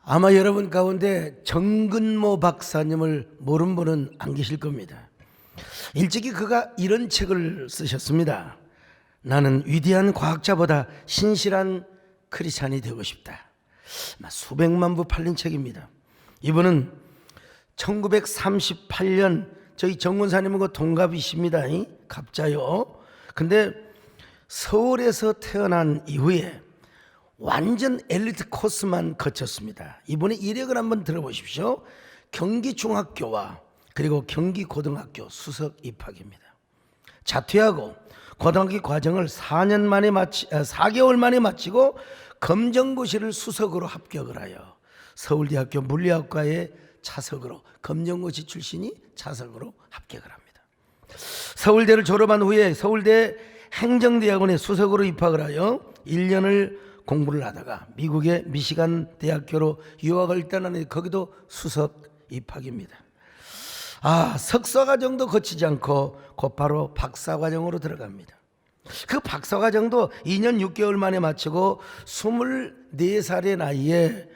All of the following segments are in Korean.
아마 여러분 가운데 정근모 박사님을 모르는 분은 안 계실 겁니다. 일찍이 그가 이런 책을 쓰셨습니다. 나는 위대한 과학자보다 신실한 크리스찬이 되고 싶다. 수백만 부 팔린 책입니다. 이분은 1938년 저희 정권사님하고 동갑이십니다. 갑자요. 근데 서울에서 태어난 이후에 완전 엘리트 코스만 거쳤습니다. 이분의 이력을 한번 들어보십시오. 경기중학교와 그리고 경기고등학교 수석 입학입니다. 자퇴하고 고등학교 과정을 4개월 만에 마치고 검정고시를 수석으로 합격을 하여 서울대학교 물리학과에 차석으로, 검정고시 출신이 차석으로 합격을 합니다. 서울대를 졸업한 후에 서울대 행정대학원에 수석으로 입학을 하여 1년을 공부를 하다가 미국의 미시간 대학교로 유학을 떠나는데 거기도 수석 입학입니다. 석사과정도 거치지 않고 곧바로 박사과정으로 들어갑니다. 그 박사과정도 2년 6개월 만에 마치고 24살의 나이에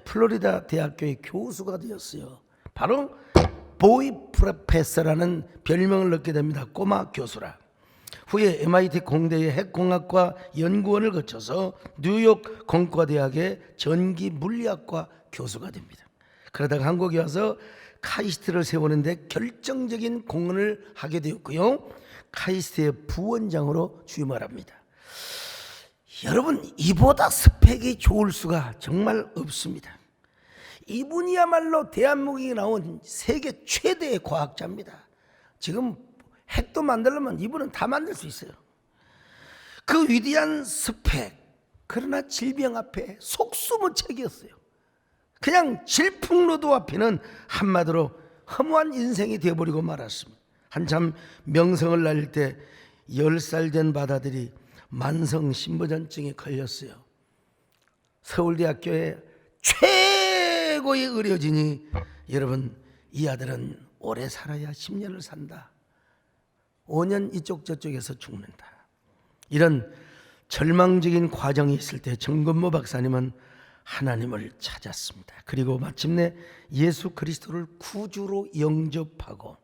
플로리다 대학교의 교수가 되었어요. 바로 보이 프로페서라는 별명을 얻게 됩니다. 꼬마 교수라. 후에 MIT 공대의 핵공학과 연구원을 거쳐서 뉴욕 공과대학의 전기물리학과 교수가 됩니다. 그러다가 한국에 와서 카이스트를 세우는데 결정적인 공헌을 하게 되었고요. 카이스트의 부원장으로 취임을 합니다. 여러분, 이보다 스펙이 좋을 수가 정말 없습니다. 이분이야말로 대한민국에 나온 세계 최대의 과학자입니다. 지금 핵도 만들려면 이분은 다 만들 수 있어요. 그 위대한 스펙, 그러나 질병 앞에 속수무책이었어요. 그냥 질풍노도 앞에는 한마디로 허무한 인생이 되어버리고 말았습니다. 한참 명성을 날릴 때 10살 된 바다들이 만성신부전증에 걸렸어요. 서울대학교의 최고의 의료진이 여러분, 이 아들은 오래 살아야 10년을 산다. 5년 이쪽 저쪽에서 죽는다. 이런 절망적인 과정이 있을 때 정근모 박사님은 하나님을 찾았습니다. 그리고 마침내 예수 그리스도를 구주로 영접하고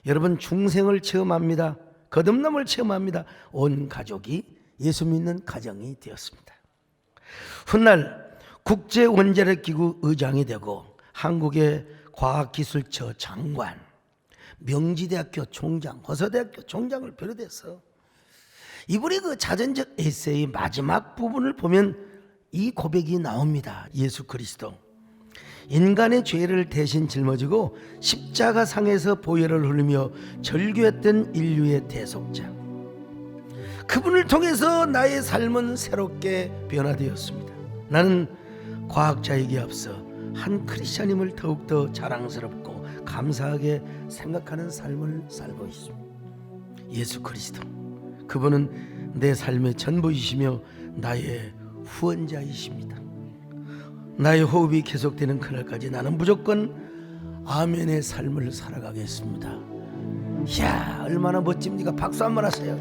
여러분, 중생을 체험합니다. 거듭남을 체험합니다. 온 가족이 예수 믿는 가정이 되었습니다. 훗날 국제원자력기구 의장이 되고 한국의 과학기술처 장관, 명지대학교 총장, 허서대학교 총장을 비롯해서 이분의 그 자전적 에세이 마지막 부분을 보면 이 고백이 나옵니다. 예수 그리스도 인간의 죄를 대신 짊어지고 십자가상에서 보혈을 흘리며 절규했던 인류의 대속자, 그분을 통해서 나의 삶은 새롭게 변화되었습니다. 나는 과학자이기에 앞서 한 크리스찬임을 더욱더 자랑스럽고 감사하게 생각하는 삶을 살고 있습니다. 예수 그리스도, 그분은 내 삶의 전부이시며 나의 후원자이십니다. 나의 호흡이 계속되는 그날까지 나는 무조건 아멘의 삶을 살아가겠습니다. 이야, 얼마나 멋집니까? 박수 한번 하세요.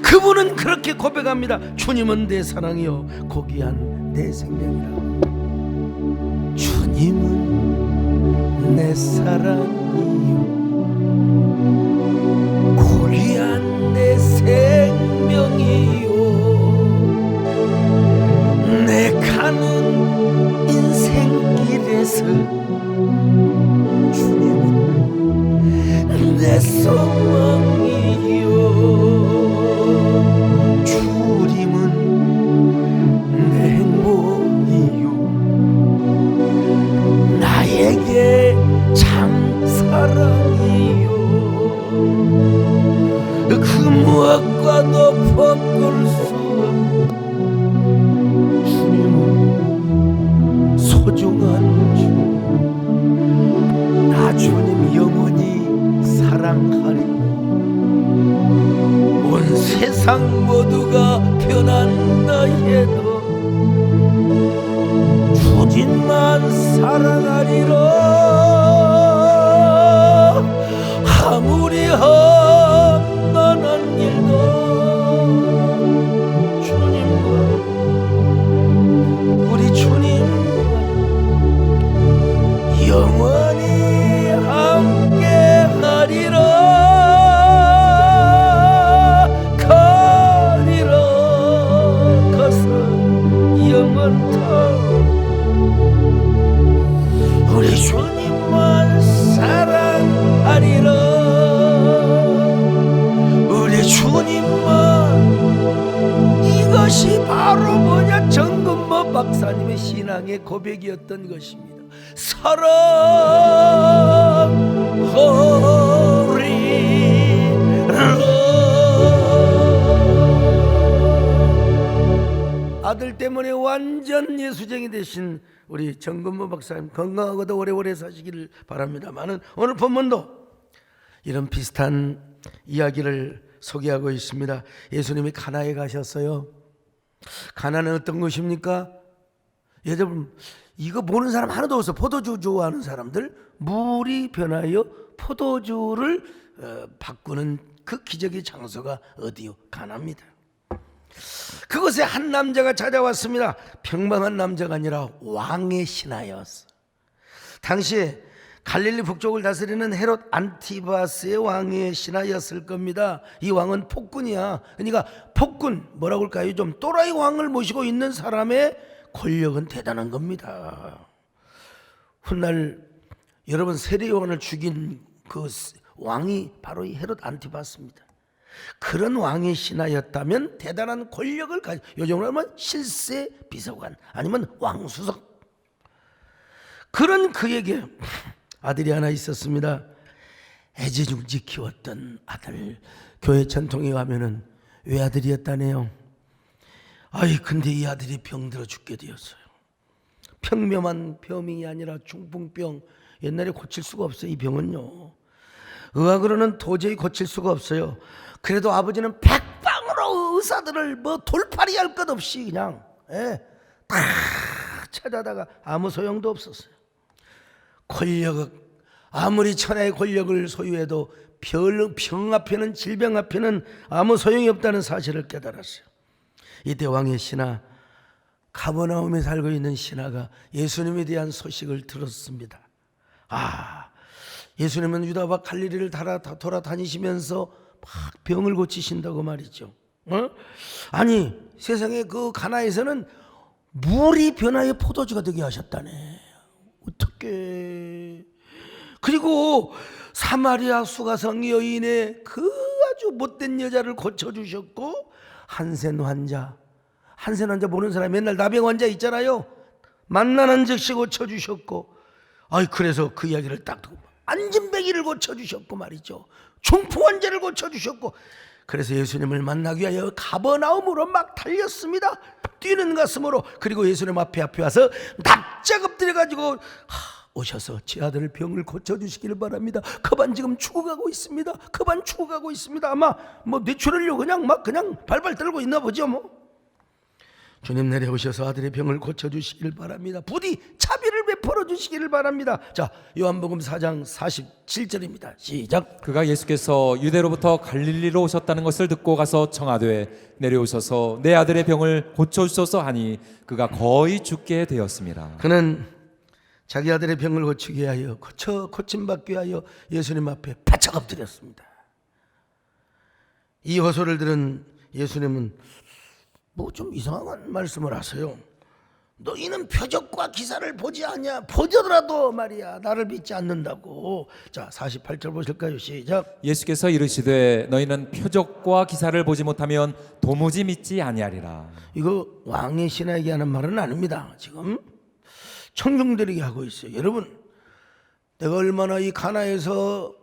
그분은 그렇게 고백합니다. 주님은 내 사랑이요 고귀한 내 생명이라. 주님은 내 사랑이요 고귀한 내 생명이요 내 가는 인생길에서 주님은 내 소망이요 주님은 내 행복이요 나에게 참 사랑이요 그 무엇과도 바꿀 수 없는 주님은 소중한 주 신앙의 고백이었던 것입니다. 사랑하리 아들 때문에 완전 예수쟁이 되신 우리 정근모 박사님 건강하고도 오래오래 사시기를 바랍니다만은 오늘 본문도 이런 비슷한 이야기를 소개하고 있습니다. 예수님이 가나에 가셨어요. 가나는 어떤 것입니까? 여러분 이거 보는 사람 하나도 없어. 포도주 좋아하는 사람들 물이 변하여 포도주를 바꾸는 그 기적의 장소가 어디요? 가나입니다. 그곳에 한 남자가 찾아왔습니다. 평범한 남자가 아니라 왕의 신하였어. 당시에 갈릴리 북쪽을 다스리는 헤롯 안티바스의 왕의 신하였을 겁니다. 이 왕은 폭군이야. 그러니까 폭군 뭐라고 할까요? 좀 또라이 왕을 모시고 있는 사람의 권력은 대단한 겁니다. 훗날 여러분 세례요한을 죽인 그 왕이 바로 이 헤롯 안티바스입니다. 그런 왕의 신하였다면 대단한 권력을 가지고 요즘으로 하면 실세 비서관 아니면 왕수석. 그런 그에게 아들이 하나 있었습니다. 애지중지 키웠던 아들. 교회 전통에 가면은 외아들이었다네요. 아이 근데 이 아들이 병들어 죽게 되었어요. 평범한 병이 아니라 중풍병. 옛날에 고칠 수가 없어요. 이 병은요 의학으로는 도저히 고칠 수가 없어요. 그래도 아버지는 백방으로 의사들을 뭐 돌팔이 할 것 없이 그냥 다 찾아다가 아무 소용도 없었어요. 권력 아무리 천하의 권력을 소유해도 병 앞에는 질병 앞에는 아무 소용이 없다는 사실을 깨달았어요. 이때 왕의 신하 가버나움에 살고 있는 신하가 예수님에 대한 소식을 들었습니다. 예수님은 유다와 갈릴리를 돌아다니시면서 막 병을 고치신다고 말이죠. 아니 세상에 그 가나에서는 물이 변하여 포도주가 되게 하셨다네. 어떻게? 그리고 사마리아 수가성 여인의 그 아주 못된 여자를 고쳐주셨고 한센 환자 보는 사람 맨날 나병 환자 있잖아요. 만나는 즉시 고쳐주셨고 그래서 그 이야기를 딱 듣고 안진뱅이를 고쳐주셨고 말이죠. 중풍 환자를 고쳐주셨고 그래서 예수님을 만나기 위하여 가버나움으로 막 달렸습니다. 뛰는 가슴으로. 그리고 예수님 앞에 와서 납작 엎드려가지고 오셔서 제 아들 병을 고쳐주시기를 바랍니다. 그반 지금 죽어가고 있습니다. 그반 죽어가고 있습니다. 아마 뭐 뇌출혈로 그냥 발발 떨고 있나 보죠 뭐. 주님 내려오셔서 아들의 병을 고쳐주시기를 바랍니다. 부디 자비를 베풀어 주시기를 바랍니다. 자, 요한복음 4장 47절입니다. 시작. 그가 예수께서 유대로부터 갈릴리로 오셨다는 것을 듣고 가서 청하되 내려오셔서 내 아들의 병을 고쳐주소서 하니 그가 거의 죽게 되었습니다. 그는 자기 아들의 병을 고치게 하여 고침받게 하여 예수님 앞에 바짝 엎드렸습니다. 이 호소를 들은 예수님은 뭐 좀 이상한 말씀을 하세요. 너희는 표적과 기사를 보지 않냐? 보더라도 말이야 나를 믿지 않는다고. 자 48절 보실까요? 시작. 예수께서 이르시되 너희는 표적과 기사를 보지 못하면 도무지 믿지 아니하리라. 이거 왕의 신하에게 하는 말은 아닙니다. 지금 청중들에게 하고 있어요. 여러분 내가 얼마나 이 가나에서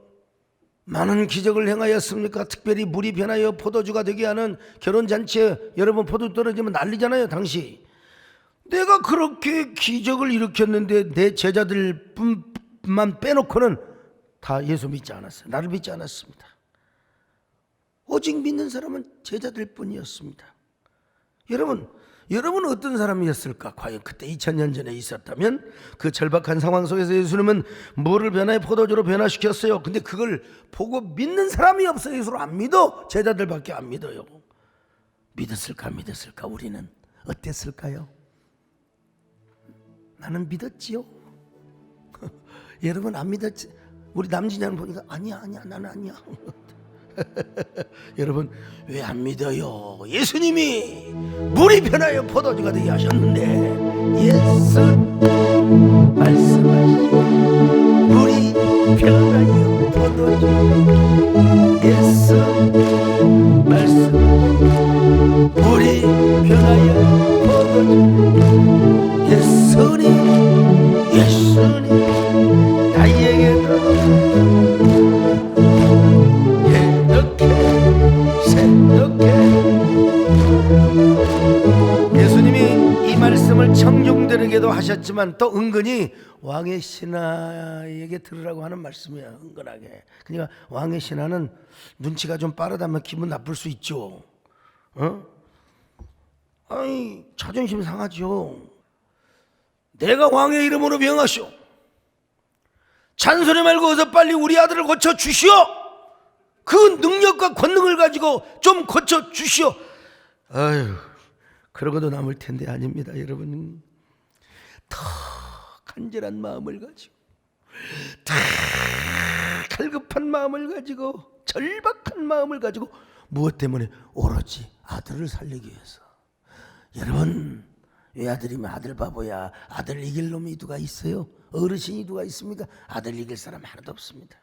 많은 기적을 행하였습니까? 특별히 물이 변하여 포도주가 되게 하는 결혼잔치에 여러분 포도 떨어지면 난리잖아요. 당시 내가 그렇게 기적을 일으켰는데 내 제자들만 빼놓고는 다 예수 믿지 않았어요. 나를 믿지 않았습니다. 오직 믿는 사람은 제자들 뿐이었습니다. 여러분은 어떤 사람이었을까? 과연 그때 2000년 전에 있었다면 그 절박한 상황 속에서 예수님은 물을 변화해 포도주로 변화시켰어요. 근데 그걸 보고 믿는 사람이 없어요. 예수를 안 믿어. 제자들밖에 안 믿어요. 믿었을까? 우리는 어땠을까요? 나는 믿었지요. 여러분 안 믿었지? 우리 남진이는 보니까 아니야 나는 아니야. 여러분 왜 안 믿어요? 예수님이 물이 변하여 포도주가 되게 하셨는데 예수 말씀하시고 물이 변하여 포도주 예수 말씀하시고 물이 변하여 포도주 예수 왕에게도 하셨지만 또 은근히 왕의 신하에게 들으라고 하는 말씀이야. 은근하게. 그러니까 왕의 신하는 눈치가 좀 빠르다면 기분 나쁠 수 있죠. 아니 자존심 상하죠. 내가 왕의 이름으로 명하시오. 잔소리 말고 어서 빨리 우리 아들을 고쳐 주시오. 그 능력과 권능을 가지고 좀 고쳐 주시오. 아유, 그러고도 남을 텐데 아닙니다, 여러분. 더 간절한 마음을 가지고, 더 갈급한 마음을 가지고, 절박한 마음을 가지고, 무엇 때문에? 오로지 아들을 살리기 위해서. 여러분, 외아들이면 아들 바보야. 아들 이길 놈이 누가 있어요? 어르신이 누가 있습니까? 아들 이길 사람 하나도 없습니다.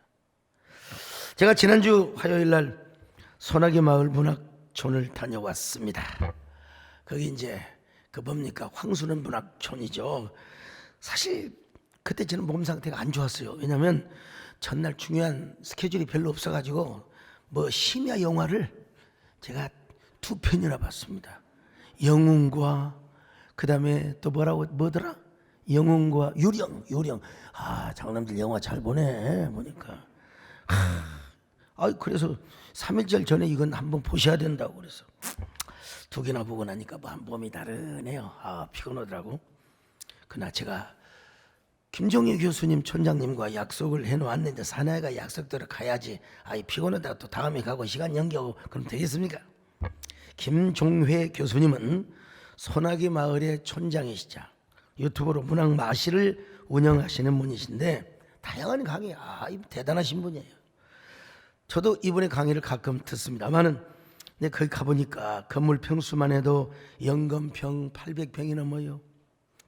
제가 지난주 화요일 날 소나기 마을 문학촌을 다녀왔습니다. 거기 이제 그 뭡니까? 황수는 문학촌이죠. 사실 그때 저는 몸 상태가 안 좋았어요. 왜냐하면 전날 중요한 스케줄이 별로 없어가지고 뭐 심야 영화를 제가 2편이나 봤습니다. 영웅과 그 다음에 또 뭐더라? 영웅과 유령. 아, 장남들 영화 잘 보네 보니까. 그래서 3일절 전에 이건 한번 보셔야 된다고 그래서 2개나 보고 나니까 몸이 다르네요. 피곤하더라고. 그러나 제가 김종희 교수님 촌장님과 약속을 해놓았는데 사나이가 약속대로 가야지. 피곤하다가 또 다음에 가고 시간 연기하고 그럼 되겠습니까? 김종회 교수님은 소나기 마을의 촌장이시자 유튜브로 문학 마실을 운영하시는 분이신데 다양한 강의, 대단하신 분이에요. 저도 이분의 강의를 가끔 듣습니다만은 거기 가보니까 건물 평수만 해도 연건평 800평이 넘어요.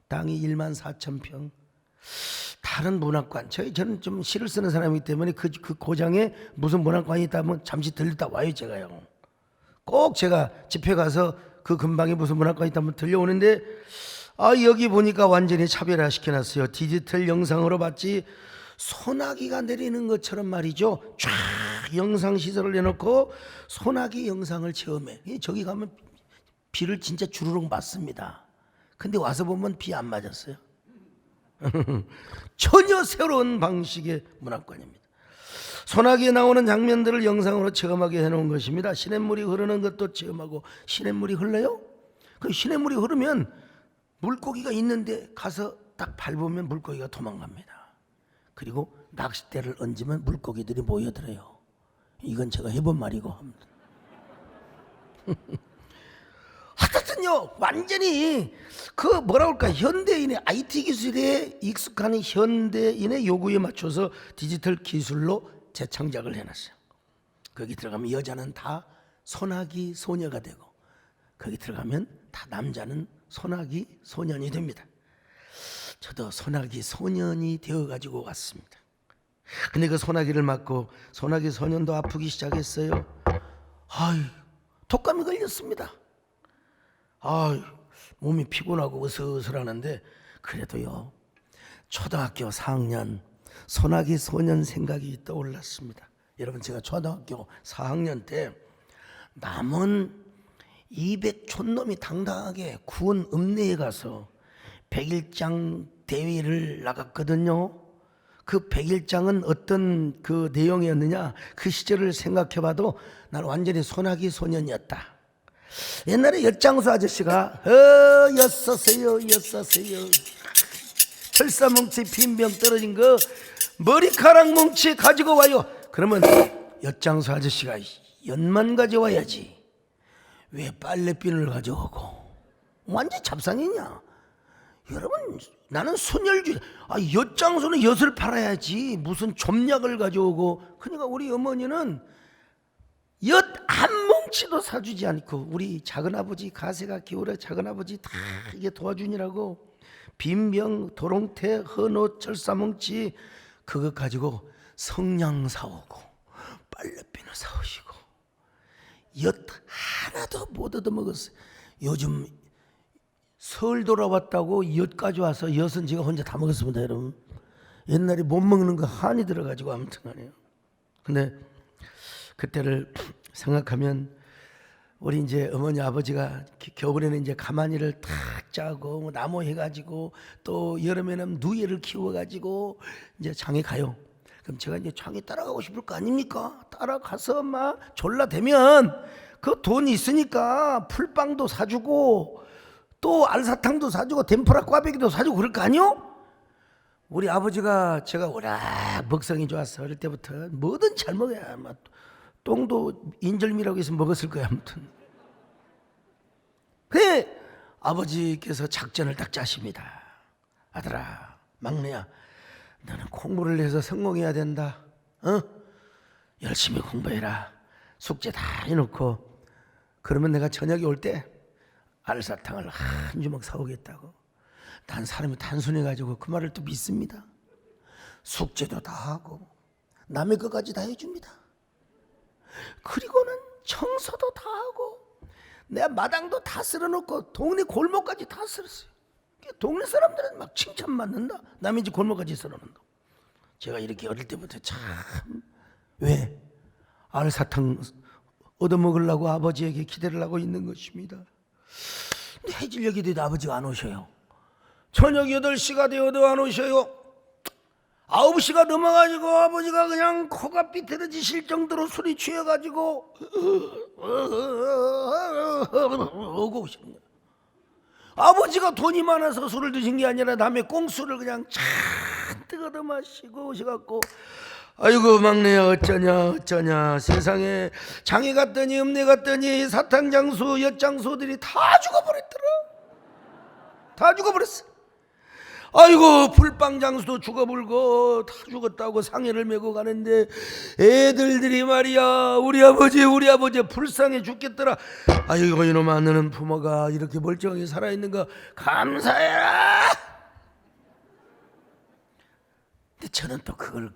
땅이 14,000평. 다른 문학관, 저는 좀 시를 쓰는 사람이기 때문에 그 고장에 무슨 문학관이 있다면 잠시 들렸다 와요. 제가요. 꼭 제가 집회 가서 그 근방에 무슨 문학관이 있다면 들려오는데 여기 보니까 완전히 차별화 시켜놨어요. 디지털 영상으로 봤지 소나기가 내리는 것처럼 말이죠. 쫙 영상 시설을 내놓고 소나기 영상을 체험해. 저기 가면 비를 진짜 주르륵 맞습니다. 근데 와서 보면 비 안 맞았어요. 전혀 새로운 방식의 문학관입니다. 소나기에 나오는 장면들을 영상으로 체험하게 해놓은 것입니다. 시냇물이 흐르는 것도 체험하고. 시냇물이 흘러요? 그 시냇물이 흐르면 물고기가 있는데 가서 딱 밟으면 물고기가 도망갑니다. 그리고 낚싯대를 얹으면 물고기들이 모여들어요. 이건 제가 해본 말이고 합니다. 하여튼요, 완전히 현대인의 IT 기술에 익숙한 현대인의 요구에 맞춰서 디지털 기술로 재창작을 해놨어요. 거기 들어가면 여자는 다 소나기 소녀가 되고 거기 들어가면 다 남자는 소나기 소년이 됩니다. 저도 소나기 소년이 되어가지고 왔습니다. 근데 그 소나기를 맞고 소나기 소년도 아프기 시작했어요. 독감이 걸렸습니다. 몸이 피곤하고 으슬으슬하는데 그래도요, 초등학교 4학년 소나기 소년 생각이 떠올랐습니다. 여러분, 제가 초등학교 4학년 때 남은 200촌놈이 당당하게 구원 읍내에 가서 백일장 대회를 나갔거든요. 그 백일장은 어떤 그 내용이었느냐, 그 시절을 생각해봐도 나는 완전히 소나기 소년이었다. 옛날에 엿장수 아저씨가 엿서세요 철사뭉치 빈병 떨어진 거 머리카락 뭉치 가지고 와요. 그러면 엿장수 아저씨가 엿만 가져와야지 왜 빨래비누를 가져오고 완전 잡상이냐. 여러분, 나는 순혈주의. 엿장수는 엿을 팔아야지 무슨 좀약을 가져오고. 그러니까 우리 어머니는 엿 한 뭉치도 사주지 않고 우리 작은아버지 가세가 기울어 작은아버지 다 이게 도와주니라고 빈병, 도롱태, 헌옷, 철사뭉치 그거 가지고 성냥 사오고 빨래비누 사오시고 엿 하나도 못 얻어먹었어요. 요즘 설 돌아왔다고 엿 가져와서 엿은 제가 혼자 다 먹었습니다. 여러분, 옛날에 못 먹는 거 한이 들어가지고 아무튼 간에요. 근데 그때를 생각하면 우리 이제 어머니 아버지가 겨울에는 이제 가마니를 탁 짜고 뭐 나무 해가지고 또 여름에는 누이를 키워가지고 이제 장에 가요. 그럼 제가 이제 장에 따라가고 싶을 거 아닙니까? 따라가서 막 졸라대면 그 돈 있으니까 풀빵도 사주고 또 알사탕도 사주고 덴푸라 꽈배기도 사주고 그럴 거 아니요? 우리 아버지가 제가 워낙 먹성이 좋아서 어릴 때부터 뭐든 잘 먹어야 막 똥도 인절미라고 해서 먹었을 거야 아무튼. 그래 아버지께서 작전을 딱 짜십니다. 아들아 막내야 너는 공부를 해서 성공해야 된다. 열심히 공부해라. 숙제 다 해놓고 그러면 내가 저녁에 올 때 알사탕을 한 주먹 사오겠다고. 난 사람이 단순해가지고 그 말을 또 믿습니다. 숙제도 다 하고 남의 것까지 다 해줍니다. 그리고는 청소도 다 하고 내가 마당도 다 쓸어놓고 동네 골목까지 다 쓸었어요. 동네 사람들은 막 칭찬받는다. 남의 집 골목까지 쓸어놓는다. 제가 이렇게 어릴 때부터 참 왜 알사탕 얻어먹으려고 아버지에게 기대를 하고 있는 것입니다. 근데 해질녘이 돼도 아버지가 안 오셔요. 저녁 8시가 되어도 안 오셔요. 9시가 넘어가지고 아버지가 그냥 코가 삐뚤어지실 정도로 술이 취해가지고 오고 오시는 거예요. 아버지가 돈이 많아서 술을 드신 게 아니라 남의 꽁술을 그냥 잔뜩 얻어 마시고 오셔갖고 아이고 막내야 어쩌냐 세상에 장에 갔더니 읍내 갔더니 사탕장수 엿장수들이 다 죽어버렸더라. 다 죽어버렸어. 아이고 불빵장수도 죽어불고 다 죽었다고 상해를 메고 가는데 애들들이 말이야 우리 아버지 불쌍해 죽겠더라. 아이고 이놈아 너는 부모가 이렇게 멀쩡하게 살아있는가 감사해라. 근데 저는 또 그걸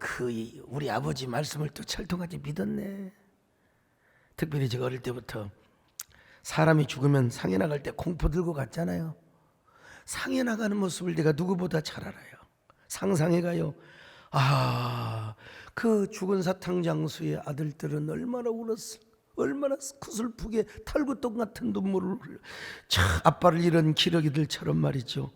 우리 아버지 말씀을 또 철통하게 믿었네. 특별히 제가 어릴 때부터 사람이 죽으면 상해 나갈 때 공포 들고 갔잖아요. 상해 나가는 모습을 내가 누구보다 잘 알아요. 상상해가요. 그 죽은 사탕장수의 아들들은 얼마나 울었을까. 얼마나 구슬프게 탈구똥 같은 눈물을 흘려. 아빠를 잃은 기러기들처럼 말이죠.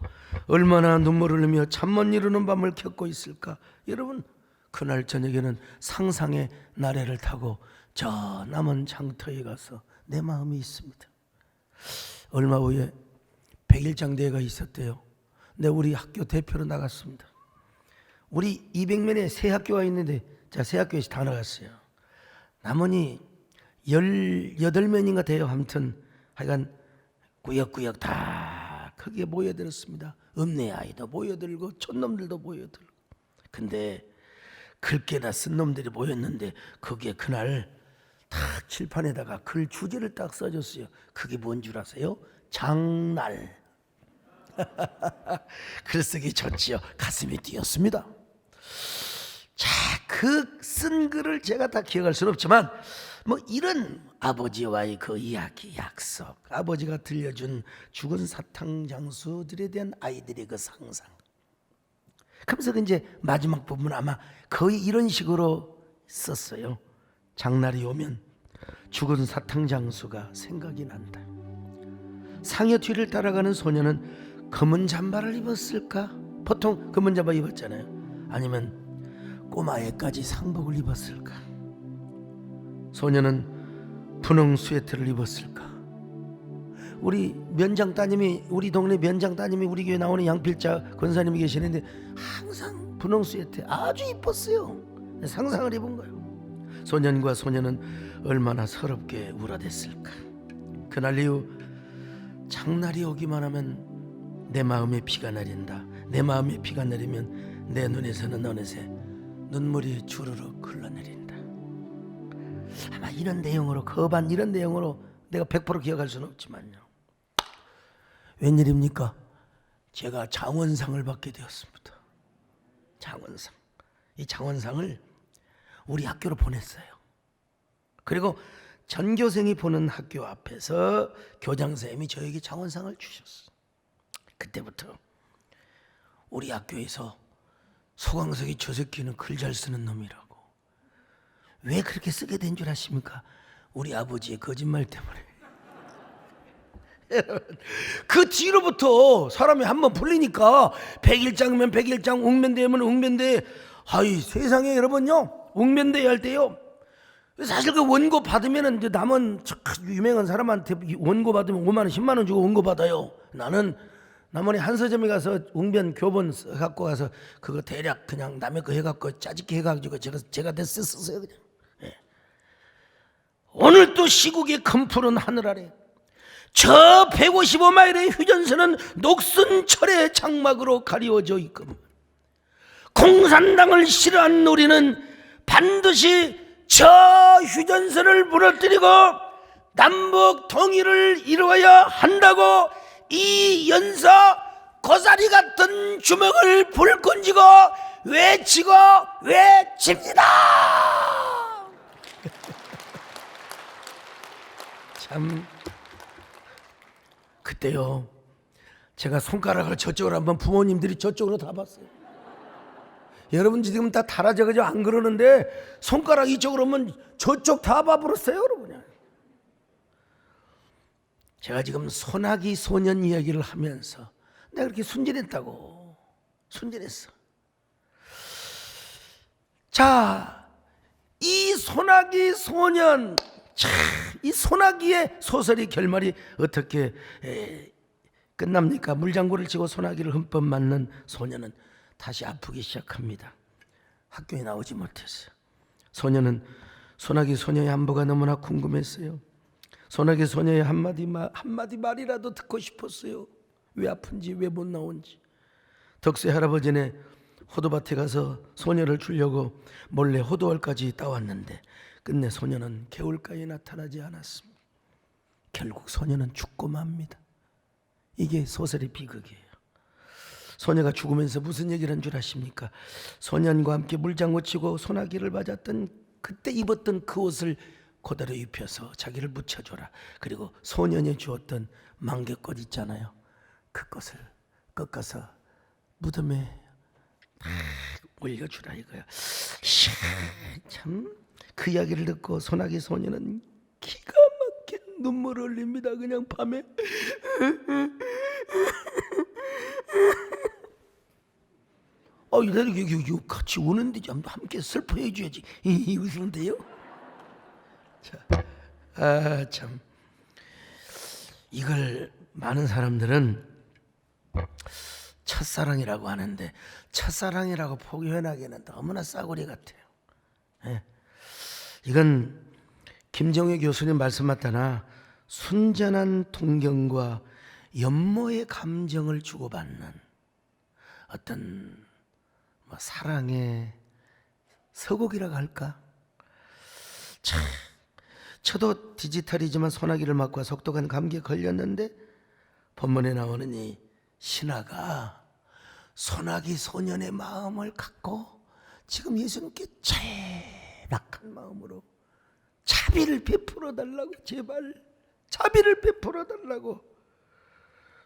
얼마나 눈물을 흘리며 잠 못 이루는 밤을 겪고 있을까. 여러분 그날 저녁에는 상상의 나래를 타고 저 남은 장터에 가서 내 마음이 있습니다. 얼마 후에 100일장 대회가 있었대요. 근데 우리 학교 대표로 나갔습니다. 우리 200명의 새 학교가 있는데 제가 새 학교에서 다 나갔어요. 남원이 18명인가 돼요. 아무튼 하여간 구역구역 다 크게 모여들었습니다. 읍내 아이도 모여들고 촌놈들도 모여들고. 근데 글게나 쓴 놈들이 모였는데 거기에 그날 딱 칠판에다가 글 주제를 딱 써줬어요. 그게 뭔 줄 아세요? 장날. 글쓰기 좋지요. 가슴이 뛰었습니다. 자, 그 쓴 글을 제가 다 기억할 수는 없지만 뭐 이런 아버지와의 그 이야기 약속, 아버지가 들려준 죽은 사탕장수들에 대한 아이들의 그 상상. 그러면서 이제 마지막 부분 아마 거의 이런 식으로 썼어요. 장날이 오면 죽은 사탕장수가 생각이 난다. 상여 뒤를 따라가는 소녀는 검은 잠바를 입었을까? 보통 검은 잠바 입었잖아요. 아니면 꼬마애까지 상복을 입었을까? 소녀는 분홍 스웨터를 입었을까? 우리 면장 따님이, 우리 동네 면장 따님이 우리 교회 나오는 양필자 권사님이 계시는데 항상 분홍 스웨터 아주 이뻤어요. 상상을 해본 거예요. 소년과 소녀는 얼마나 서럽게 울어댔을까? 그날 이후 장날이 오기만 하면 내 마음에 피가 내린다. 내 마음에 피가 내리면 내 눈에서는 어느새 눈물이 주르륵 흘러내린다. 아마 이런 내용으로, 거반 이런 내용으로 내가 100% 기억할 수는 없지만요. 웬일입니까? 제가 장원상을 받게 되었습니다. 장원상. 이 장원상을 우리 학교로 보냈어요. 그리고 전교생이 보는 학교 앞에서 교장선생님이 저에게 장원상을 주셨어요. 그때부터 우리 학교에서 소강석이 저 새끼는 글 잘 쓰는 놈이라고. 왜 그렇게 쓰게 된 줄 아십니까? 우리 아버지의 거짓말 때문에. 그 뒤로부터 사람이 한번 풀리니까 백일장이면 백일장, 웅변대면 웅변대. 아이 세상에 여러분요, 웅변대 할 때요, 사실 그 원고 받으면은 이제 남은 유명한 사람한테 원고 받으면 5만 원, 10만 원 주고 원고 받아요. 나는 남원에 한 서점에 가서 웅변 교본 갖고 가서 그거 대략 그냥 남의 거 해갖고 짜집게 해가지고 제가 썼어요 그냥. 예. 오늘 또 시국의 큰 푸른 하늘 아래 저 155마일의 휴전선은 녹슨 철의 장막으로 가리워져 있고, 공산당을 싫어하는 우리는 반드시 저 휴전선을 무너뜨리고 남북 통일을 이루어야 한다고 이 연사 고사리 같은 주먹을 불끈 쥐고 외치고 외칩니다. 참 그때요, 제가 손가락을 저쪽으로 한번 부모님들이 저쪽으로 다 봤어요. 여러분 지금 다 달아져가지고 안 그러는데 손가락 이쪽으로 오면 저쪽 다 봐버렸어요 여러분. 제가 지금 소나기 소년 이야기를 하면서 내가 그렇게 순진했다고. 순진했어. 자, 이 소나기 소년, 이 소나기의 소설의 결말이 어떻게 끝납니까? 물장구를 치고 소나기를 흠뻑 맞는 소년은 다시 아프기 시작합니다. 학교에 나오지 못했어요. 소년은 소나기 소녀의 안부가 너무나 궁금했어요. 소나기 소녀의 한마디 말이라도 듣고 싶었어요. 왜 아픈지, 왜 못 나온지. 덕세 할아버지네 호두밭에 가서 소녀를 주려고 몰래 호두알까지 따왔는데 끝내 소녀는 개울가에 나타나지 않았습니다. 결국 소녀는 죽고 맙니다. 이게 소설의 비극이에요. 소녀가 죽으면서 무슨 얘기를 한 줄 아십니까? 소년과 함께 물장구 치고 소나기를 맞았던 그때 입었던 그 옷을 그대로 입혀서 자기를 묻혀줘라. 그리고 소년이 주었던 만개꽃 있잖아요, 그것을 꺾어서 무덤에 막 올려주라 이거야. 참 그 이야기를 듣고 소나기 소년은 기가 막힌 눈물을 흘립니다. 그냥 밤에 이래도 같이 우는데 좀 함께 슬퍼해 줘야지. 웃는데요. 자, 참 이걸 많은 사람들은 첫사랑이라고 하는데 첫사랑이라고 표현하기에는 너무나 싸구려 같아요. 예. 이건 김정혜 교수님 말씀 맞다나 순전한 동경과 연모의 감정을 주고받는 어떤 사랑의 서곡이라고 할까? 참, 저도 디지털이지만 소나기를 맞고 속독한 감기에 걸렸는데 본문에 나오는 이 신하가 소나기 소년의 마음을 갖고 지금 예수님께 절박한 마음으로 자비를 베풀어 달라고, 제발 자비를 베풀어 달라고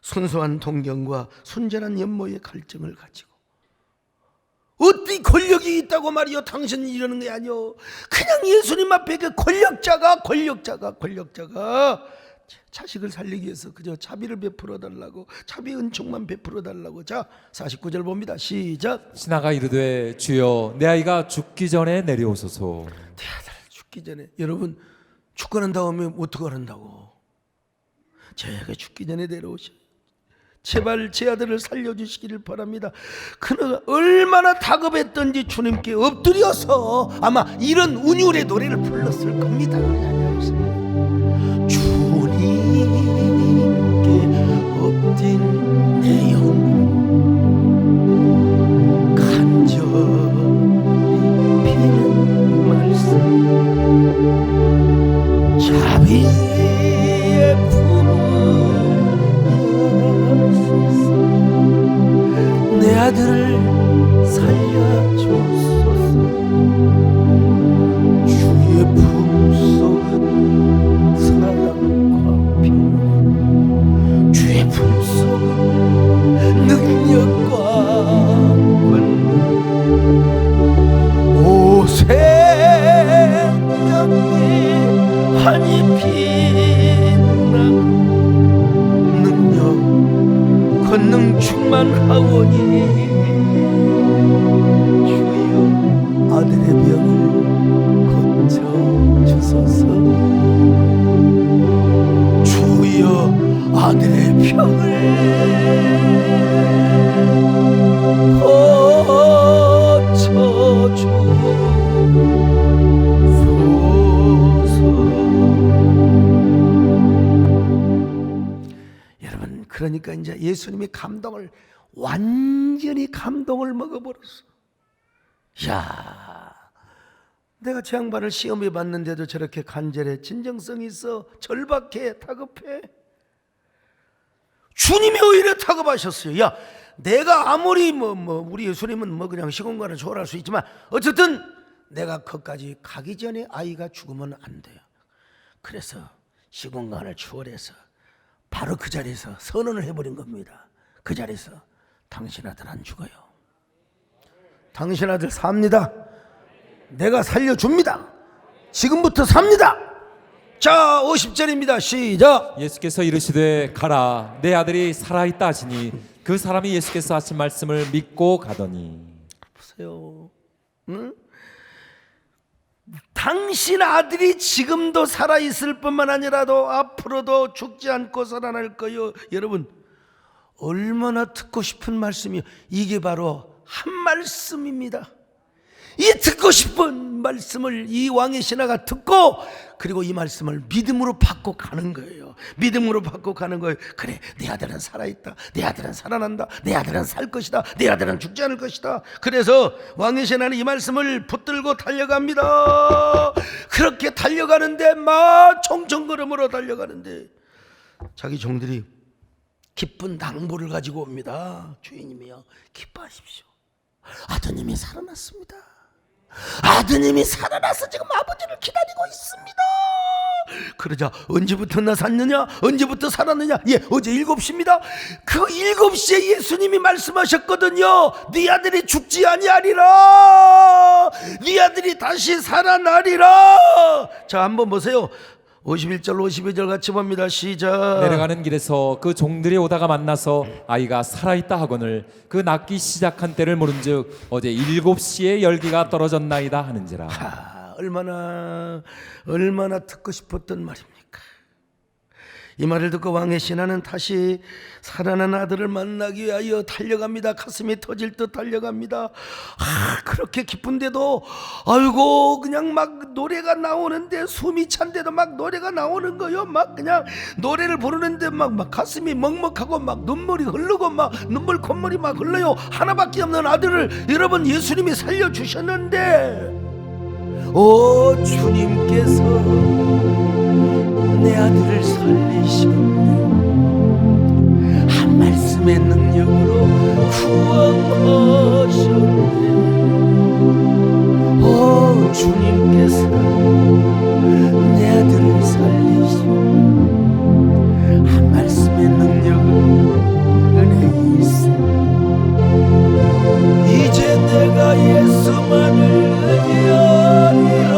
순수한 동경과 순전한 연모의 갈증을 가지고, 어디 권력이 있다고 말이요, 당신은 이러는 게 아니요, 그냥 예수님 앞에 그 권력자가 자식을 살리기 위해서 그저 자비를 베풀어 달라고, 자비 은총만 베풀어 달라고. 자, 49절 봅니다. 시작. 신하가 이르되 주여 내 아이가 죽기 전에 내려오소서. 내 아들 죽기 전에. 여러분 죽고 난 다음에 어떻게 한다고? 제 아이가 죽기 전에 내려오셔. 제발 제 아들을 살려주시기를 바랍니다. 그는 얼마나 다급했던지 주님께 엎드려서 아마 이런 운율의 노래를 불렀을 겁니다. 주님께 엎드린 내 영혼 간절히 비는 말씀 자비의 품을 내 아들을 살려주소서. 주의 품속은 사랑과 평화, 주의 품속은 능력과 권능, 오 생명이 한이 빛나고 성령 충만하오니 주여 아들의 병을 고쳐 주소서. 주여 아들의 병을 고쳐 주소서. 여러분, 그러니까 이제 예수님이 완전히 감동을 먹어버렸어. 야, 내가 저 양반을 시험해 봤는데도 저렇게 간절해, 진정성이 있어, 절박해, 다급해. 주님이 오히려 다급하셨어요. 야, 내가 아무리 우리 예수님은 그냥 시공간을 초월할 수 있지만 어쨌든 내가 거기까지 가기 전에 아이가 죽으면 안 돼요. 그래서 시공간을 초월해서 바로 그 자리에서 선언을 해버린 겁니다. 그 자리에서 당신 아들 안 죽어요. 당신 아들 삽니다. 내가 살려줍니다. 지금부터 삽니다. 자, 50절입니다. 시작. 예수께서 이르시되 가라 내 아들이 살아있다 하시니 그 사람이 예수께서 하신 말씀을 믿고 가더니. 보세요. 응? 당신 아들이 지금도 살아있을 뿐만 아니라도 앞으로도 죽지 않고 살아날 거요. 여러분, 얼마나 듣고 싶은 말씀이요. 이게 바로 한 말씀입니다. 이 듣고 싶은 말씀을 이 왕의 신하가 듣고, 그리고 이 말씀을 믿음으로 받고 가는 거예요. 믿음으로 받고 가는 거예요. 그래, 내 아들은 살아있다. 내 아들은 살아난다. 내 아들은 살 것이다. 내 아들은 죽지 않을 것이다. 그래서 왕의 신하는 이 말씀을 붙들고 달려갑니다. 그렇게 달려가는데 막 청청걸음으로 달려가는데 자기 종들이 기쁜 당부를 가지고 옵니다. 주인님이요, 기뻐하십시오. 아드님이 살아났습니다. 아드님이 살아나서 지금 아버지를 기다리고 있습니다. 그러자 언제부터 나섰느냐? 언제부터 살았느냐? 예, 어제 7시입니다. 그 7시에 예수님이 말씀하셨거든요. 네 아들이 죽지 아니하리라. 네 아들이 다시 살아나리라. 자, 한번 보세요. 51절 52절 같이 봅니다. 시작. 내려가는 길에서 그 종들이 오다가 만나서 아이가 살아있다 하거늘 그 낫기 시작한 때를 모른즉 어제 7시에 열기가 떨어졌나이다 하는지라. 얼마나 듣고 싶었던 말입니까? 이 말을 듣고 왕의 신하는 다시 살아난 아들을 만나기 위하여 달려갑니다. 가슴이 터질 듯 달려갑니다. 그렇게 기쁜데도 아이고 그냥 막 노래가 나오는데, 숨이 찬데도 막 노래가 나오는 거요. 막 그냥 노래를 부르는데 막 가슴이 먹먹하고 막 눈물이 흐르고 막 눈물 콧물이 막 흘러요. 하나밖에 없는 아들을 여러분 예수님이 살려주셨는데, 오 주님께서 내 아들을 살리셨네. 한 말씀의 능력으로 구원하셨네. 오 주님께서 내 아들을 살리셨네. 한 말씀의 능력으로 은혜이 있어. 이제 내가 예수만을 의지하리라.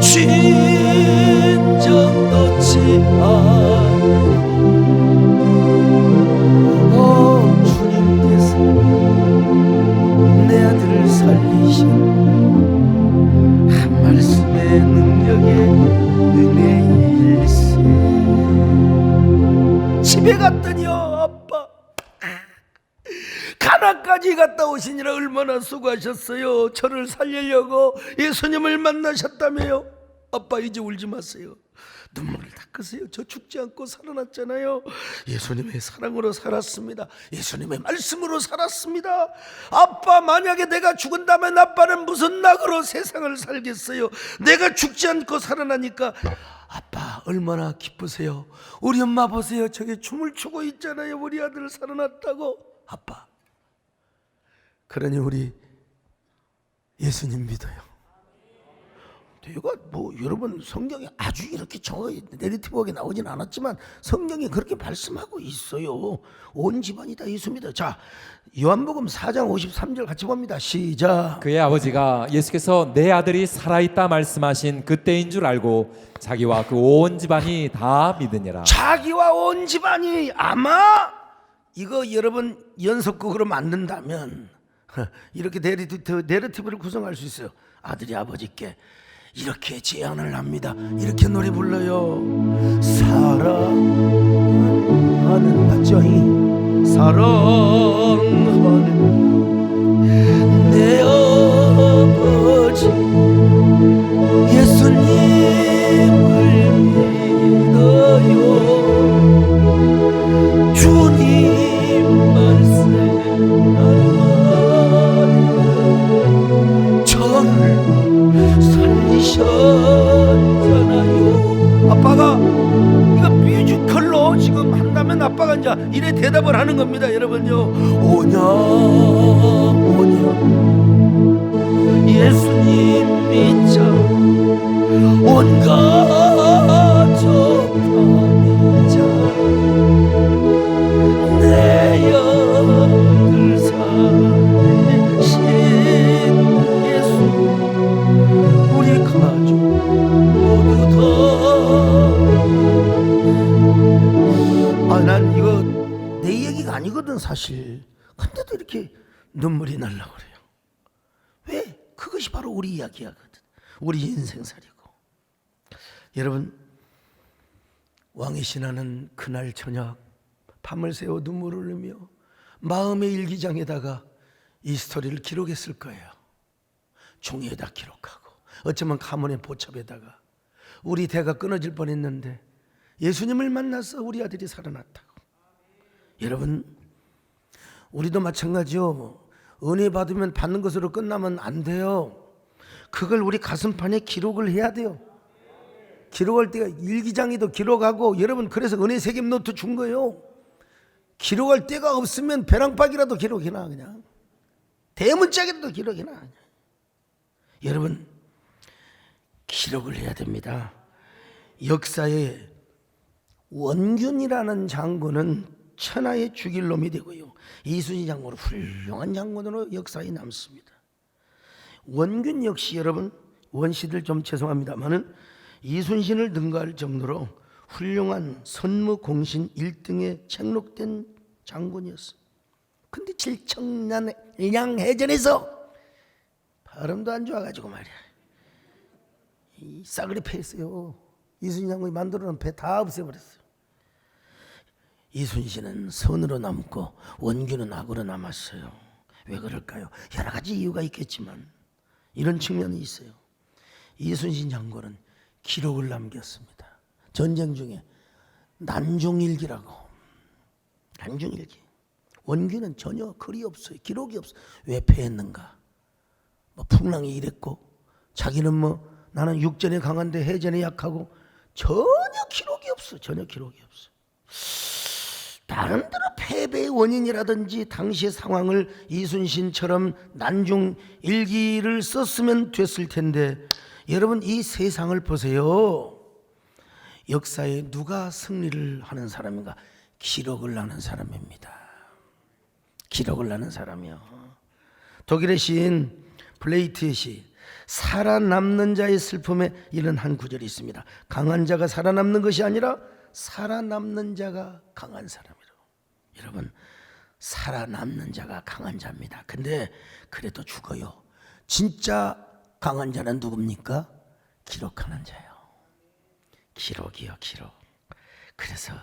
진정 놓지 않으리. 오 주님께서 내 아들을 살리신 한 말씀의 능력에 은혜일세. 집에 갔더니요, 아빠 가나까지 갔다 오시니라. 얼마나 수고하셨어요. 저를 살리려고 예수님을 만나셨다며요. 아빠 이제 울지 마세요. 눈물을 닦으세요. 저 죽지 않고 살아났잖아요. 예수님의 사랑으로 살았습니다. 예수님의 말씀으로 살았습니다. 아빠, 만약에 내가 죽은다면 아빠는 무슨 낙으로 세상을 살겠어요. 내가 죽지 않고 살아나니까 아빠 얼마나 기쁘세요. 우리 엄마 보세요. 저기 춤을 추고 있잖아요. 우리 아들 살아났다고. 아빠, 그러니 우리 예수님 믿어요. 내가 뭐 여러분 성경에 아주 이렇게 정확히 내리티브하게 나오진 않았지만 성경이 그렇게 말씀하고 있어요. 온 집안이 다 예수입니다. 자, 요한복음 4장 53절 같이 봅니다. 시작. 그의 아버지가 예수께서 내 아들이 살아있다 말씀하신 그때인 줄 알고 자기와 그 온 집안이 다 믿으니라. 자기와 온 집안이 아마 이거 여러분 연속극으로 만든다면 이렇게 내러티브를 구성할 수 있어요. 아들이 아버지께 이렇게 제안을 합니다. 이렇게 노래 불러요. 사랑하는 맞죠? 사랑하는 내 아버지 예수님을 믿어요. 주님 말씀 저를 살리셨잖아요. 아빠가 이거 뮤지컬로 지금 한다면 아빠가 이제 이래 대답을 하는 겁니다. 여러분요, 오냐 오냐 예수님 믿자 온 가족 다 믿자 내 아들 살리신 예수 우리 가족 모두 다. 난 이거 내 얘기가 아니거든 사실. 근데도 이렇게 눈물이 날라고 그래요. 왜? 그것이 바로 우리 이야기야거든. 우리 인생살이고. 여러분, 왕의 신하는 그날 저녁 밤을 새워 눈물을 흘리며 마음의 일기장에다가 이 스토리를 기록했을 거예요. 종이에다 기록하고 어쩌면 가문의 보첩에다가 우리 대가 끊어질 뻔했는데 예수님을 만나서 우리 아들이 살아났다고. 여러분, 우리도 마찬가지요. 은혜 받으면 받는 것으로 끝나면 안 돼요. 그걸 우리 가슴판에 기록을 해야 돼요. 기록할 때가 일기장에도 기록하고, 여러분 그래서 은혜 세겜 노트 준 거예요. 기록할 데가 없으면 배랑박이라도 기록해놔. 그냥 대문짝이라도 기록해놔. 그냥. 여러분, 기록을 해야 됩니다. 역사에 원균이라는 장군은 천하의 죽일 놈이 되고요, 이순신 장군은 훌륭한 장군으로 역사에 남습니다. 원균 역시 여러분, 원시들 좀 죄송합니다만은 이순신을 능가할 정도로 훌륭한 선무공신 1등에 책록된 장군이었어. 근데 질청량해전에서 발음도 안 좋아가지고 말이야, 이 싸그리 패했어요. 이순신 장군이 만들어놓은 배 다 없애버렸어요. 이순신은 선으로 남고 원균은 악으로 남았어요. 왜 그럴까요? 여러 가지 이유가 있겠지만 이런 측면이 있어요. 이순신 장군은 기록을 남겼습니다. 전쟁 중에 난종일기라고. 난종일기. 원균은 전혀 글이 없어요. 기록이 없어요. 왜 패했는가? 뭐 풍랑이 이랬고, 자기는 뭐 나는 육전에 강한데 해전에 약하고, 전혀 기록이 없어. 전혀 기록이 없어. 나름대로 패배의 원인이라든지 당시의 상황을 이순신처럼 난종일기를 썼으면 됐을 텐데, 여러분 이 세상을 보세요. 역사에 누가 승리를 하는 사람인가? 기록을 하는 사람입니다. 기록을 하는 사람이요. 독일의 시인 플레이트의 시 살아남는 자의 슬픔에 이런 한 구절이 있습니다. 강한 자가 살아남는 것이 아니라 살아남는 자가 강한 사람이라고. 여러분, 살아남는 자가 강한 자입니다. 근데 그래도 죽어요. 진짜 강한 자는 누굽니까? 기록하는 자요. 기록이요, 기록. 그래서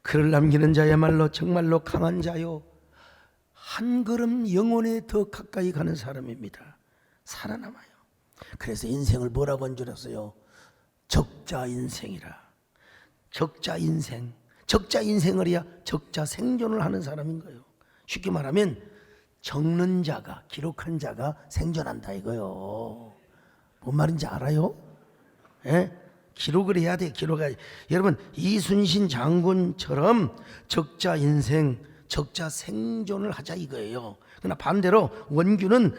글을 남기는 자야말로 정말로 강한 자요, 한 걸음 영혼에 더 가까이 가는 사람입니다. 살아남아요. 그래서 인생을 뭐라고 한 줄 아세요? 적자 인생이라. 적자 인생. 적자 인생을 해야 적자 생존을 하는 사람인 거예요. 쉽게 말하면 적는 자가, 기록한 자가 생존한다 이거요. 뭔 말인지 알아요? 예? 기록을 해야 돼. 기록을. 여러분, 이순신 장군처럼 적자 인생, 적자 생존을 하자 이거예요. 그러나 반대로 원균은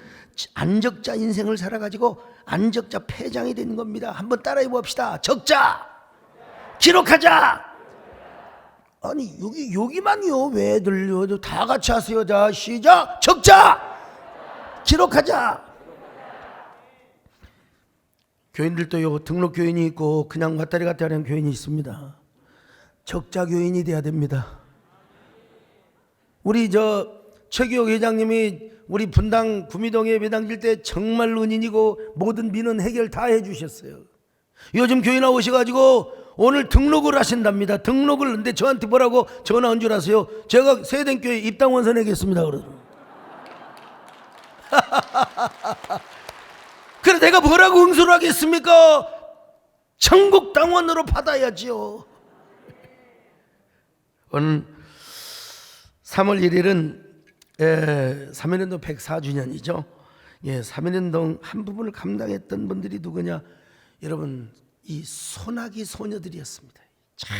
안적자 인생을 살아가지고 안적자 패장이 된 겁니다. 한번 따라해 봅시다. 적자 기록하자. 아니 여기만요 왜 들려도 다 같이 하세요. 자 시작. 적자 기록하자. 교인들도요 등록 교인이 있고 그냥 왔다리 갔다리 하는 교인이 있습니다. 적자 교인이 돼야 됩니다. 우리 최기옥 회장님이 우리 분당 구미동에 매당질 때 정말 은인이고 모든 민원 해결 다 해주셨어요. 요즘 교인 나오셔가지고 오늘 등록을 하신답니다. 등록을. 근데 저한테 뭐라고 전화 온 줄 아세요? 제가 세den교회 입당 원서 내겠습니다. 그래 내가 뭐라고 응수를 하겠습니까? 천국 당원으로 받아야지요. 오늘 3월 1일은 3.1운동 104주년이죠. 예, 3.1운동 한 부분을 감당했던 분들이 누구냐? 여러분 이 소나기 소녀들이었습니다. 참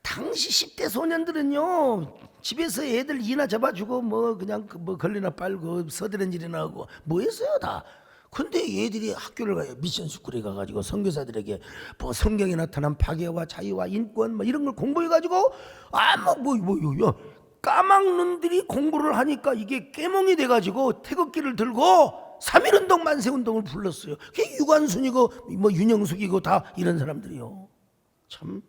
당시 10대 소년들은요 집에서 애들 이나 잡아주고 뭐 그냥 뭐 걸리나 빨고 서드렌질이나 하고 뭐 했어요 다. 근데 얘들이 학교를 가요. 미션 스쿨에 가가지고 선교사들에게 뭐 성경에 나타난 파괴와 자유와 인권 뭐 이런 걸 공부해가지고 까막눈들이 공부를 하니까 이게 깨몽이 돼가지고 태극기를 들고 3.1운동 만세운동을 불렀어요. 그게 유관순이고 뭐 윤영숙이고 다 이런 사람들이요. 참.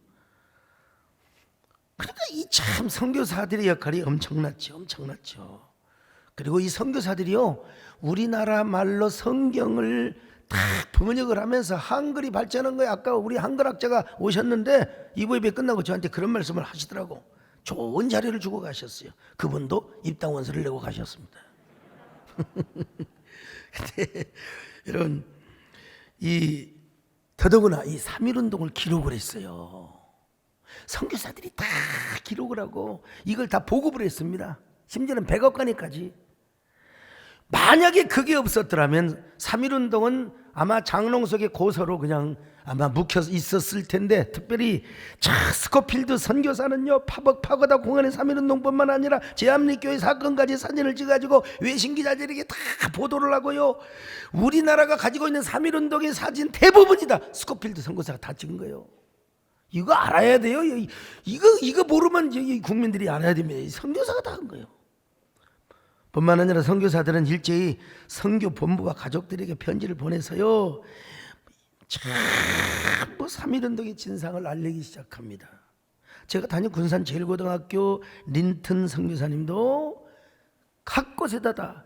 그러니까 이 참 선교사들의 역할이 엄청났죠. 그리고 이 선교사들이요 우리나라 말로 성경을 다 번역을 하면서 한글이 발전한 거예요. 아까 우리 한글학자가 오셨는데 이부 예배 끝나고 저한테 그런 말씀을 하시더라고. 좋은 자료를 주고 가셨어요. 그분도 입당 원서를 내고 가셨습니다. 근데 여러분 더더구나 이 3.1운동을 기록을 했어요. 선교사들이 다 기록을 하고 이걸 다 보급을 했습니다. 심지어는 100억 단위까지. 만약에 그게 없었더라면 3.1운동은 아마 장롱석에 고서로 그냥 아마 묵혀 있었을 텐데, 특별히 스코필드 선교사는요 파거다 공안의 3.1운동뿐만 아니라 제암리교회 사건까지 사진을 찍어가지고 외신기자들에게 다 보도를 하고요, 우리나라가 가지고 있는 3.1운동의 사진 대부분이다 스코필드 선교사가 다 찍은 거예요. 이거 알아야 돼요. 이거 모르면 국민들이 알아야 됩니다. 선교사가 다 한 거예요. 뿐만 아니라 선교사들은 일제히 선교 본부와 가족들에게 편지를 보내서요 전부 3.1운동의 진상을 알리기 시작합니다. 제가 다닌 군산 제일고등학교 린튼 선교사님도 각 곳에다가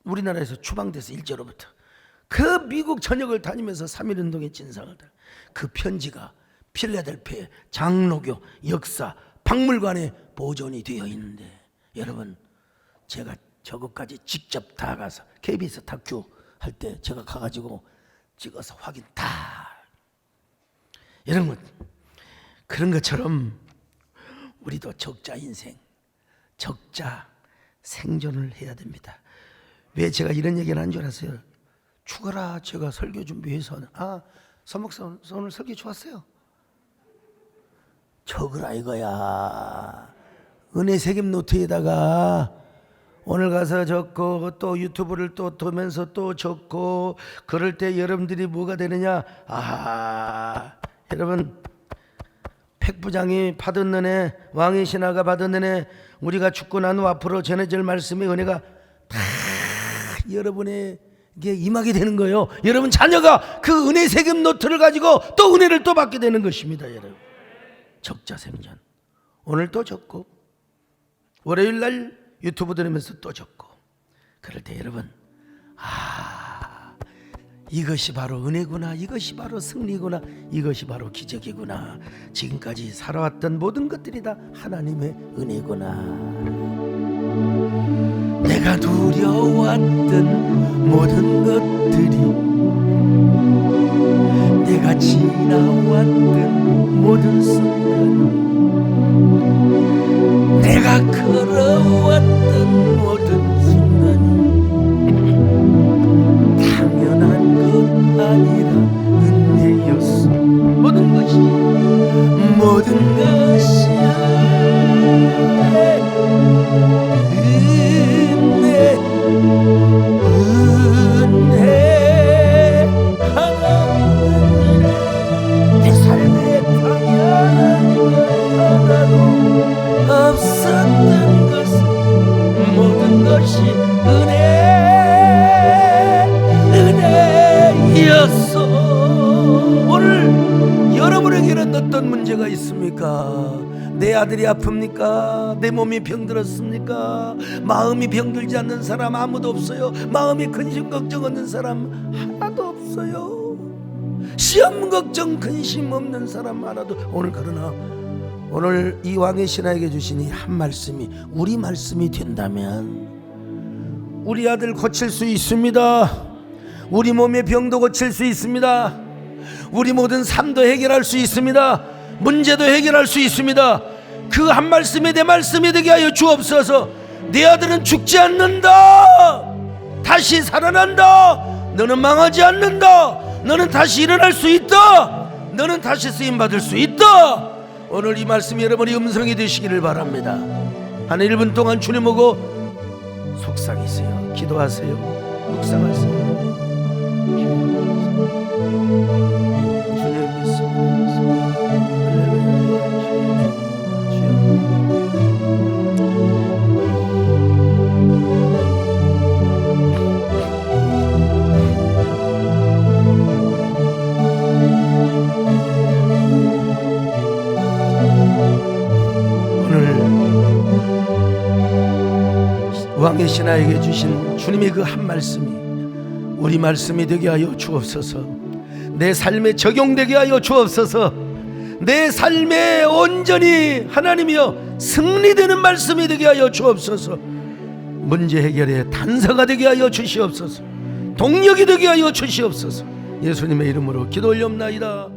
우리나라에서 추방돼서 일제로부터 그 미국 전역을 다니면서 3.1운동의 진상을 다, 그 편지가 필라델피아 장로교 역사 박물관에 보존이 되어 있는데, 여러분 제가 저것까지 직접 다 가서 KBS 다큐 할 때 제가 가가지고 찍어서 확인 다. 여러분 그런 것처럼 우리도 적자 인생, 적자 생존을 해야 됩니다. 왜 제가 이런 얘기를 한 줄 아세요? 죽어라 제가 설교 준비해서 서목사 오늘 설교 좋았어요. 적으라 이거야. 은혜 세겜 노트에다가 오늘 가서 적고 또 유튜브를 또 보면서 또 적고, 그럴 때 여러분들이 뭐가 되느냐? 여러분 팩부장이 받은 은혜, 왕의 신하가 받은 은혜, 우리가 죽고 난 후 앞으로 전해질 말씀의 은혜가 다 여러분에게 임하게 되는 거예요. 여러분 자녀가 그 은혜 세겜 노트를 가지고 또 은혜를 또 받게 되는 것입니다. 여러분 적자 생존. 오늘 또 적고 월요일 날 유튜브 들으면서 또 적고, 그럴 때 여러분 이것이 바로 은혜구나, 이것이 바로 승리구나, 이것이 바로 기적이구나, 지금까지 살아왔던 모든 것들이 다 하나님의 은혜구나, 내가 두려워왔던 모든 것들이, 내가 지나왔던 모든 순간, 내가 걸어왔던 모든 순간이 당연한 것 아니라 은혜였어. 모든 것이 없었던 것은 모든 것이 은혜였어. 오늘 여러분에게는 어떤 문제가 있습니까? 내 아들이 아픕니까? 내 몸이 병들었습니까? 마음이 병들지 않는 사람 아무도 없어요. 마음이 근심 걱정 없는 사람 하나도 없어요. 시험 걱정 근심 없는 사람 하나도. 오늘 그러나 오늘 이 왕의 신하에게 주신 이 한 말씀이 우리 말씀이 된다면 우리 아들 고칠 수 있습니다. 우리 몸의 병도 고칠 수 있습니다. 우리 모든 삶도 해결할 수 있습니다. 문제도 해결할 수 있습니다. 그 한 말씀이 내 말씀이 되게 하여 주옵소서. 내 아들은 죽지 않는다. 다시 살아난다. 너는 망하지 않는다. 너는 다시 일어날 수 있다. 너는 다시 쓰임받을 수 있다. 오늘 이 말씀이 여러분의 음성이 되시기를 바랍니다. 한 1분 동안 주님 보고 속삭이세요. 기도하세요. 묵상하세요. 주님 믿습니다. 왕의 신하에게 주신 주님의 그 한 말씀이 우리 말씀이 되게 하여 주옵소서. 내 삶에 적용되게 하여 주옵소서. 내 삶에 온전히 하나님이여 승리되는 말씀이 되게 하여 주옵소서. 문제 해결의 단서가 되게 하여 주시옵소서. 동력이 되게 하여 주시옵소서. 예수님의 이름으로 기도 올리옵나이다.